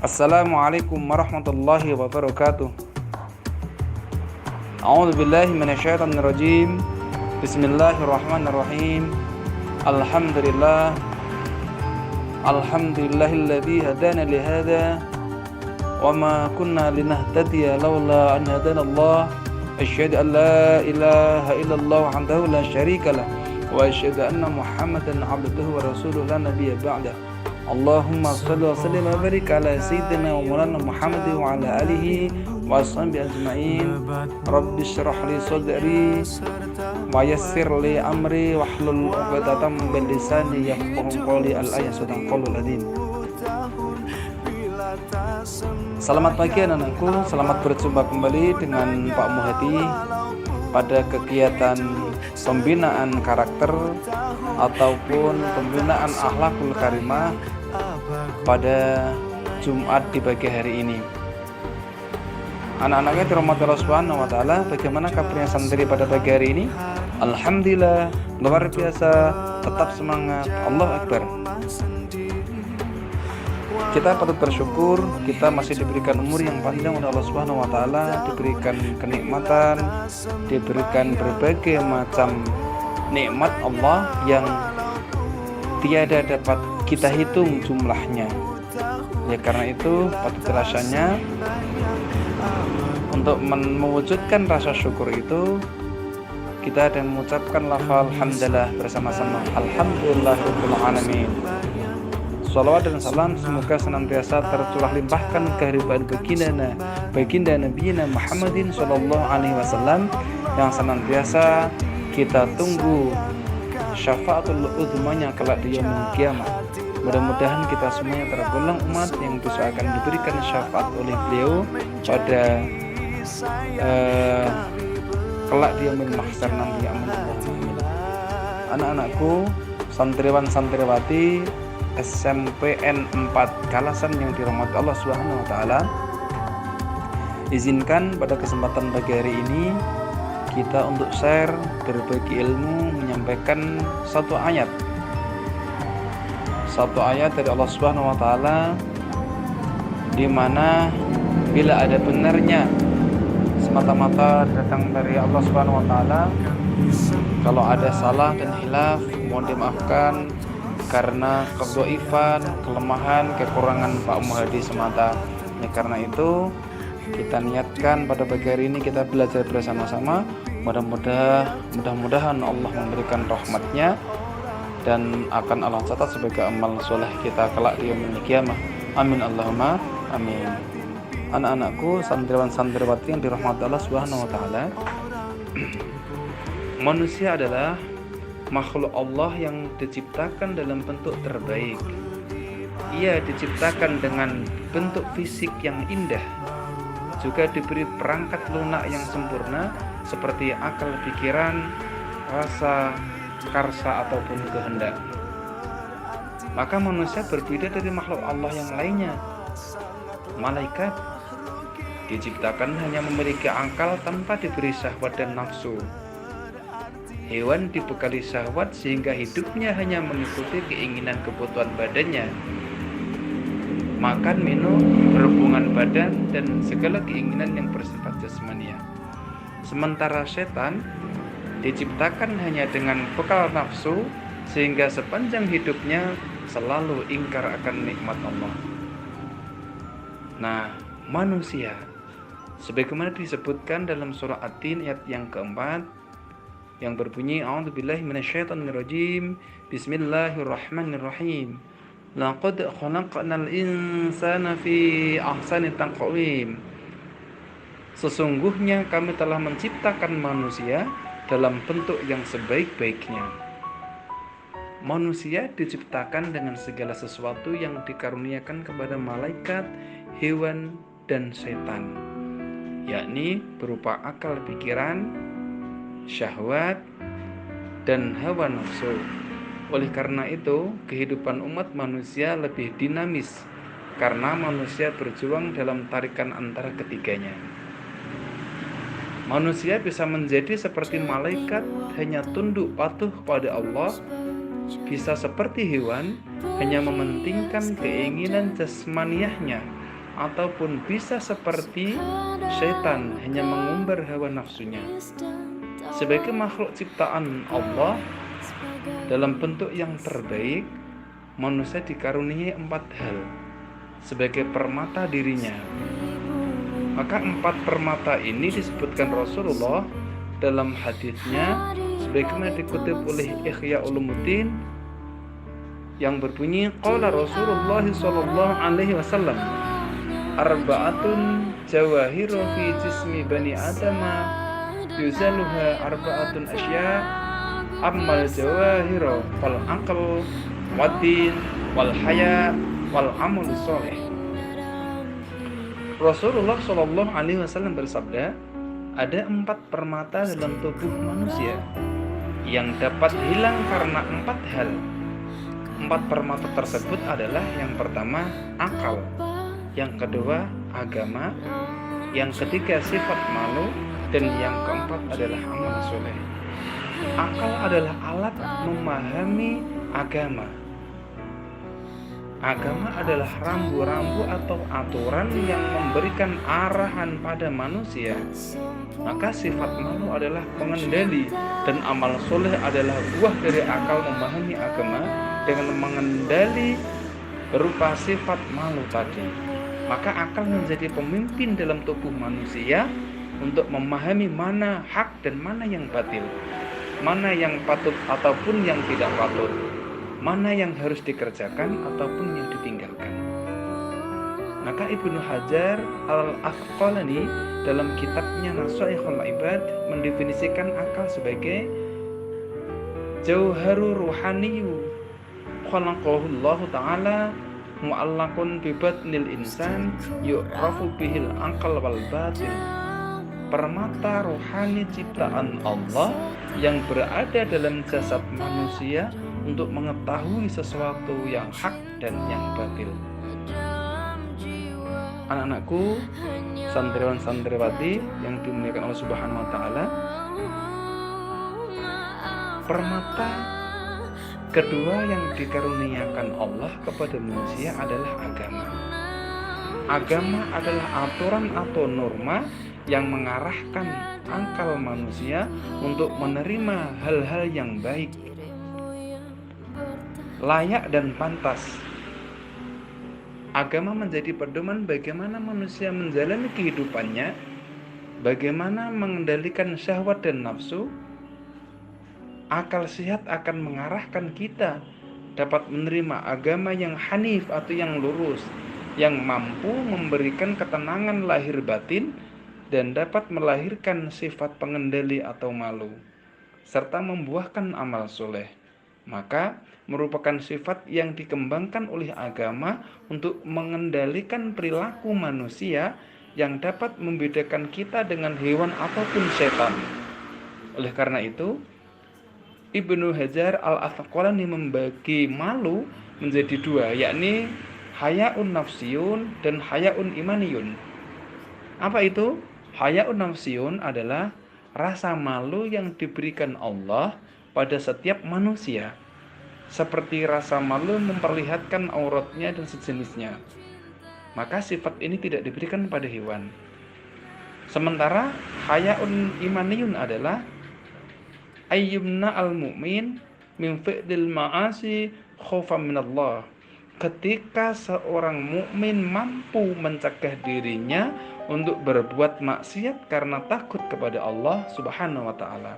Assalamualaikum warahmatullahi wabarakatuh. A'udzu billahi minasyaitonir rajim. Bismillahirrahmanirrahim. Alhamdulillahilladzi hadana li hadza wa ma kunna linahtadiya laula an hadanallah. Asyhadu an la ilaha illallah wahdahu la syarikalah wa asyhadu anna Muhammadan abduhu wa rasuluhu la nabiyya ba'da. Allahumma shalli wa sallim wa barik ala sayyidina wa maulana Muhammad wa ala alihi wa ashabihi ajma'in. Rabbi shrah li sadri wa yassir li amri wahlul 'uqdatam min lisani yafqahu qawli. Al-ayat sadaqallahul adzim. Selamat pagi anak-anakku, selamat berjumpa kembali dengan Pak Muhadi pada kegiatan pembinaan karakter ataupun pembinaan akhlakul karimah pada Jumat di pagi hari ini. Anak-anaknya dirahmati Allah Subhanahu wa taala, bagaimana kabarnya santri pada pagi hari ini? Alhamdulillah, luar biasa, tetap semangat. Allahu Akbar. Kita patut bersyukur kita masih diberikan umur yang panjang oleh Allah Subhanahu wa taala, diberikan kenikmatan, diberikan berbagai macam nikmat Allah yang tiada dapat kita hitung jumlahnya. Ya karena itu patut rasanya untuk mewujudkan rasa syukur itu kita ada mengucapkan lafal hamdalah bersama-sama. Alhamdulillahirabbil alamin. Salawat dan salam semoga senantiasa tercurah limpahkan kehadiran baginda Nabi Muhammadin sallallahu alaihi wasallam yang senantiasa kita tunggu syafaatul uzmanya kelak di yaumul kiamat. Mudah-mudahan kita semuanya tergolong umat yang bisa akan diberikan syafaat oleh beliau pada kelak di yaumul mahsyar nanti. Anak-anakku, santriwan-santriwati SMPN 4 Kalasan yang dirahmati Allah Subhanahu wa taala, izinkan pada kesempatan pagi hari ini kita untuk share, berbagi ilmu, menyampaikan satu ayat dari Allah Subhanahu wa taala, di mana bila ada benarnya semata-mata datang dari Allah Subhanahu wa taala. Kalau ada salah dan hilaf mohon dimaafkan karena kedhaifan, kelemahan, kekurangan Pak Muhadi semata. Ya, karena itu kita niatkan pada pagi hari ini kita belajar bersama-sama. Mudah-mudahan Allah memberikan rahmatnya dan akan Allah catat sebagai amal soleh kita kelak di yaumil qiyamah. Amin Allahumma amin. Anak-anakku, santriwan-santriwati yang dirahmati Allah Subhanahu wa taala, manusia adalah makhluk Allah yang diciptakan dalam bentuk terbaik. Ia diciptakan dengan bentuk fisik yang indah, juga diberi perangkat lunak yang sempurna seperti akal, pikiran, rasa, karsa ataupun kehendak. Maka manusia berbeda dari makhluk Allah yang lainnya. Malaikat diciptakan hanya memiliki akal tanpa diberi syahwat dan nafsu. Hewan dibekali syahwat sehingga hidupnya hanya mengikuti keinginan kebutuhan badannya. Makan, minum, berhubungan badan, dan segala keinginan yang bersifat jasmania. Sementara setan diciptakan hanya dengan bekal nafsu sehingga sepanjang hidupnya selalu ingkar akan nikmat Allah. Nah, manusia sebagaimana disebutkan dalam surah At-Tin ayat yang keempat yang berbunyi a'udzubillahi minasyaitonirrajim, bismillahirrahmanirrahim, laqad khalaqnal insana fi ahsani taqwim. Sesungguhnya kami telah menciptakan manusia dalam bentuk yang sebaik-baiknya. Manusia diciptakan dengan segala sesuatu yang dikaruniakan kepada malaikat, hewan, dan setan, yakni berupa akal, pikiran, syahwat, dan hawa nafsu. Oleh karena itu, kehidupan umat manusia lebih dinamis karena manusia berjuang dalam tarikan antara ketiganya. Manusia bisa menjadi seperti malaikat, hanya tunduk patuh kepada Allah, bisa seperti hewan, hanya mementingkan keinginan jasmaniahnya, ataupun bisa seperti setan hanya mengumbar hawa nafsunya. Sebagai makhluk ciptaan Allah dalam bentuk yang terbaik, manusia dikaruniai 4 hal sebagai permata dirinya. Maka 4 permata ini disebutkan Rasulullah dalam hadisnya sebagaimana dikutip oleh Ihya Ulumuddin yang berbunyi, qala Rasulullah sallallahu alaihi wasallam, arba'atun jawahiru fi jismi bani adama yuzaluha arba'atun asya ammal jawahiru fal aql waddin wal haya wal amal soleh. Rasulullah sallallahu alaihi wasallam bersabda, ada 4 permata dalam tubuh manusia yang dapat hilang karena 4 hal. 4 permata tersebut adalah yang pertama akal, yang kedua agama, yang ketiga sifat malu, dan yang keempat adalah amal soleh. Akal adalah alat memahami agama. Agama adalah rambu-rambu atau aturan yang memberikan arahan pada manusia. Maka sifat malu adalah pengendali, dan amal soleh adalah buah dari akal memahami agama dengan mengendali berupa sifat malu tadi. Maka akal menjadi pemimpin dalam tubuh manusia untuk memahami mana hak dan mana yang batil, mana yang patut ataupun yang tidak patut, mana yang harus dikerjakan ataupun yang ditinggalkan. Maka Ibnu Hajar Al-Asqalani dalam kitabnya Nashaikhul Ibad mendefinisikan akal sebagai jauharu ruhaniyu khalaqahu Allah Ta'ala mu'allaqun bi batnil insan yu'rafu bihil aqal wal batil. Permata rohani ciptaan Allah yang berada dalam jasad manusia untuk mengetahui sesuatu yang hak dan yang batil. Anak-anakku, santriwan santriwati yang dimuliakan Allah Subhanahu wa taala, permata kedua yang dikaruniakan Allah kepada manusia adalah agama. Agama adalah aturan atau norma yang mengarahkan akal manusia untuk menerima hal-hal yang baik, layak dan pantas. Agama menjadi pedoman bagaimana manusia menjalani kehidupannya, bagaimana mengendalikan syahwat dan nafsu. Akal sehat akan mengarahkan kita dapat menerima agama yang hanif atau yang lurus, yang mampu memberikan ketenangan lahir batin dan dapat melahirkan sifat pengendali atau malu, serta membuahkan amal soleh. Maka merupakan sifat yang dikembangkan oleh agama untuk mengendalikan perilaku manusia yang dapat membedakan kita dengan hewan ataupun setan. Oleh karena itu, Ibnu Hajar Al-Asqalani membagi malu menjadi 2, yakni hayaun nafsiyun dan hayaun imaniyun. Apa itu? Hayaun nafsiyun adalah rasa malu yang diberikan Allah pada setiap manusia, seperti rasa malu memperlihatkan auratnya dan sejenisnya. Maka sifat ini tidak diberikan pada hewan. Sementara hayaun imaniyun adalah ayyumna al-mu'min min fi'lil ma'asi khaufan minallah. Ketika seorang mukmin mampu mencegah dirinya untuk berbuat maksiat karena takut kepada Allah Subhanahu wa taala.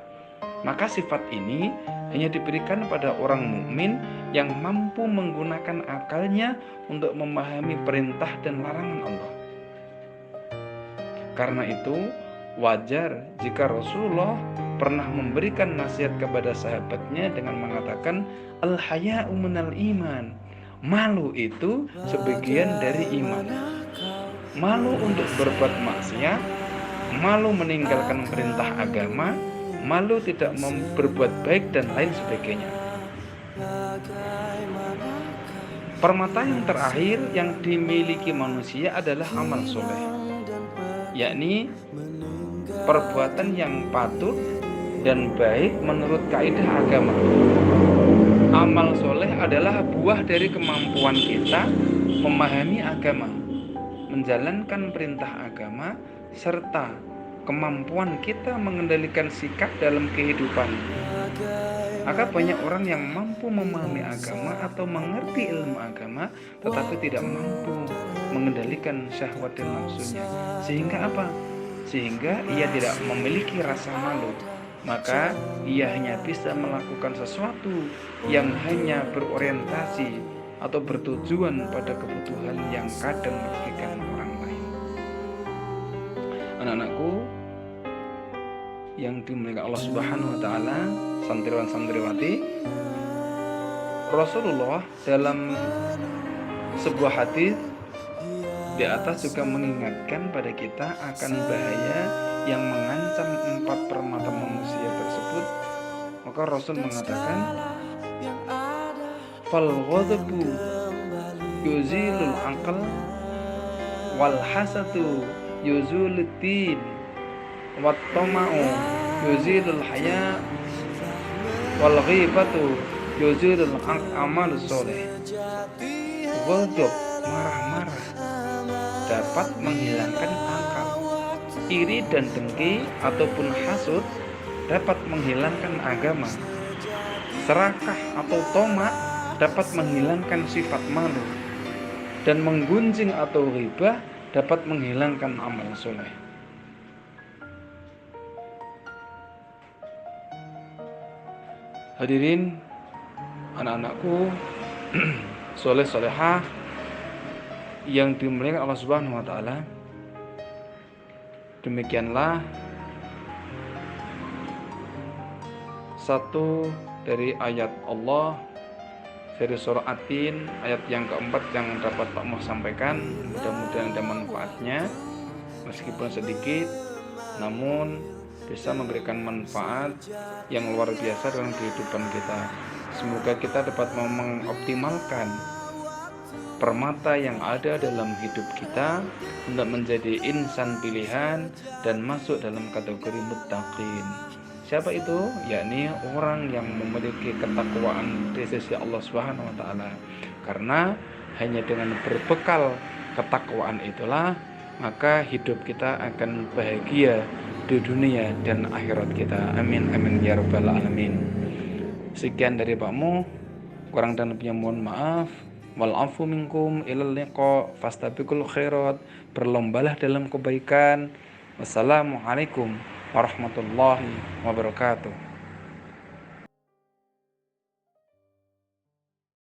Maka sifat ini hanya diberikan pada orang mukmin yang mampu menggunakan akalnya untuk memahami perintah dan larangan Allah. Karena itu, wajar jika Rasulullah pernah memberikan nasihat kepada sahabatnya dengan mengatakan, al-haya'u minal iman. Malu itu sebagian dari iman. Malu untuk berbuat maksiat, malu meninggalkan perintah agama, malu tidak berbuat baik dan lain sebagainya. Permata yang terakhir yang dimiliki manusia adalah amal soleh, yakni perbuatan yang patut dan baik menurut kaidah agama. Amal soleh adalah buah dari kemampuan kita memahami agama. menjalankan perintah agama, serta kemampuan kita mengendalikan sikap dalam kehidupan. Maka banyak orang yang mampu memahami agama atau mengerti ilmu agama, tetapi tidak mampu mengendalikan syahwat dan nafsunya. Sehingga apa? Sehingga ia tidak memiliki rasa malu. Maka ia hanya bisa melakukan sesuatu yang hanya berorientasi atau bertujuan pada kebutuhan yang kadang merugikan orang lain. Anak-anakku yang dimuliakan Allah Subhanahu wa taala, santriwan santriwati, Rasulullah dalam sebuah hadis di atas juga mengingatkan pada kita akan bahaya yang mengancam 4 permata manusia tersebut. Maka Rasul mengatakan, fal ghadabu yuzilul aql wal hasadu yuzulud din wat tama'u yuzilul haya wal ghibatu yuzilul amal soleh. Ghadab, marah-marah, dapat menghilangkan akal. Iri dan dengki ataupun hasud dapat menghilangkan agama. Serakah atau tomak dapat menghilangkan sifat malu. Dan menggunjing atau ghibah dapat menghilangkan amal soleh. Hadirin anak-anakku soleh solehah yang dimuliakan Allah Subhanahu wa taala, demikianlah satu dari ayat Allah dari surah At-Tin ayat yang keempat yang dapat Pak Muh sampaikan. Mudah-mudahan ada manfaatnya, meskipun sedikit, namun bisa memberikan manfaat yang luar biasa dalam kehidupan kita. Semoga kita dapat mengoptimalkan permata yang ada dalam hidup kita untuk menjadi insan pilihan dan masuk dalam kategori muttaqin. Siapa itu? Yakni orang yang memiliki ketakwaan di sisi Allah Subhanahu wa taala. Karena hanya dengan berbekal ketakwaan itulah maka hidup kita akan bahagia di dunia dan akhirat kita. Amin amin ya rabbal alamin. Sekian dari Pak Mu, kurang dan lebihnya mohon maaf. Wal afu minkum ilal liqa fastabiqul khairat. Berlombalah dalam kebaikan. Wassalamualaikum warahmatullahi wabarakatuh.